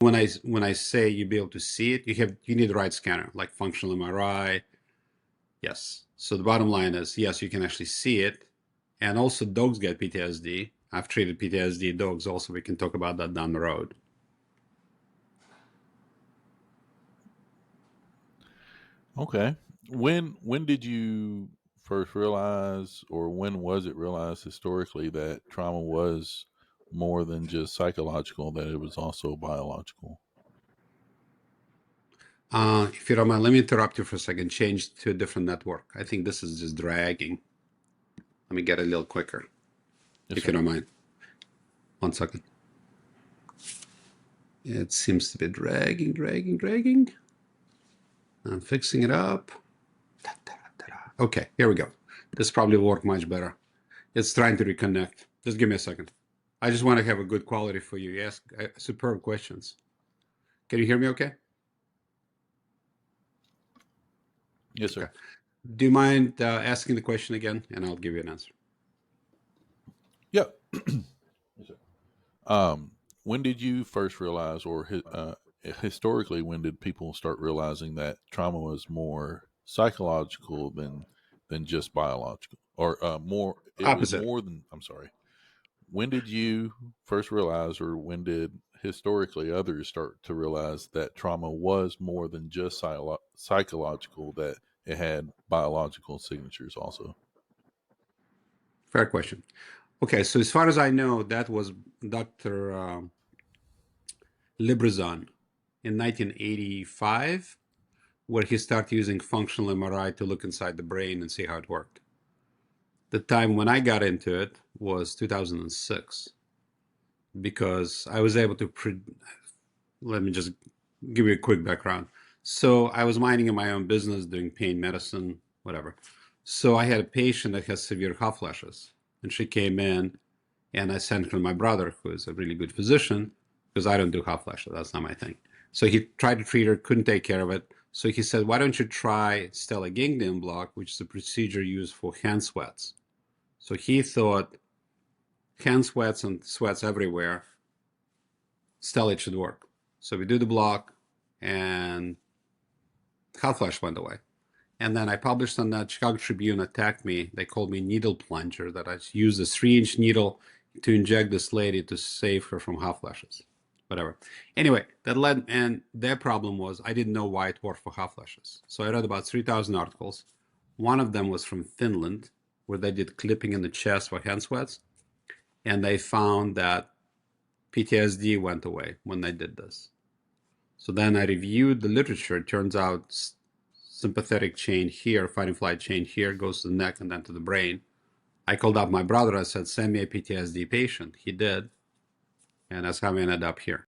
When I say you be able to see it, you need the right scanner, like functional MRI. Yes. So the bottom line is, yes, you can actually see it. And also dogs get PTSD. I've treated PTSD dogs also. We can talk about that down the road. Okay. When did you first realize, or when was it realized historically that trauma was more than just psychological, that it was also biological? If you don't mind, let me interrupt you for a second. Change to a different network. I think this is just dragging. Let me get a little quicker, Yes, if you sir. don't mind. One second. It seems to be dragging, dragging, dragging. I'm fixing it up. Okay, here we go. This probably will work much better. It's trying to reconnect. Just give me a second. I just want to have a good quality for you. You ask superb questions. Can you hear me okay? Yes, Okay. sir. Do you mind asking the question again, and I'll give you an answer? Yeah. Yes, sir. When did you first realize, or historically, when did people start realizing that trauma was more psychological than just biological, or more? It was Opposite. more than. I'm sorry. When did you first realize, or when did historically others start to realize that trauma was more than just psychological, that it had biological signatures also? Fair question. Okay, so as far as I know, that was Dr. Librizon in 1985, where he started using functional MRI to look inside the brain and see how it worked. The time when I got into it was 2006, because I was able to let me just give you a quick background. So I was minding my own business, doing pain medicine, whatever. So I had a patient that has severe hot flashes, and she came in, and I sent her to my brother, who is a really good physician, because I don't do hot flashes. That's not my thing. So he tried to treat her, couldn't take care of it. So he said, "Why don't you try stellate ganglion block, which is a procedure used for hand sweats?" So he thought hand sweats and sweats everywhere, stellate should work. So we do the block, and hot flash went away. And then I published on that. Chicago Tribune attacked me. They called me needle plunger, that I used a 3-inch needle to inject this lady to save her from hot flashes. Whatever. Anyway, that led, and their problem was I didn't know why it worked for hot flashes. So I read about 3,000 articles. One of them was from Finland, where they did clipping in the chest for hand sweats. And they found that PTSD went away when they did this. So then I reviewed the literature. It turns out sympathetic chain here, fight and flight chain here, goes to the neck and then to the brain. I called up my brother. I said, "Send me a PTSD patient." He did. And that's how we ended up here.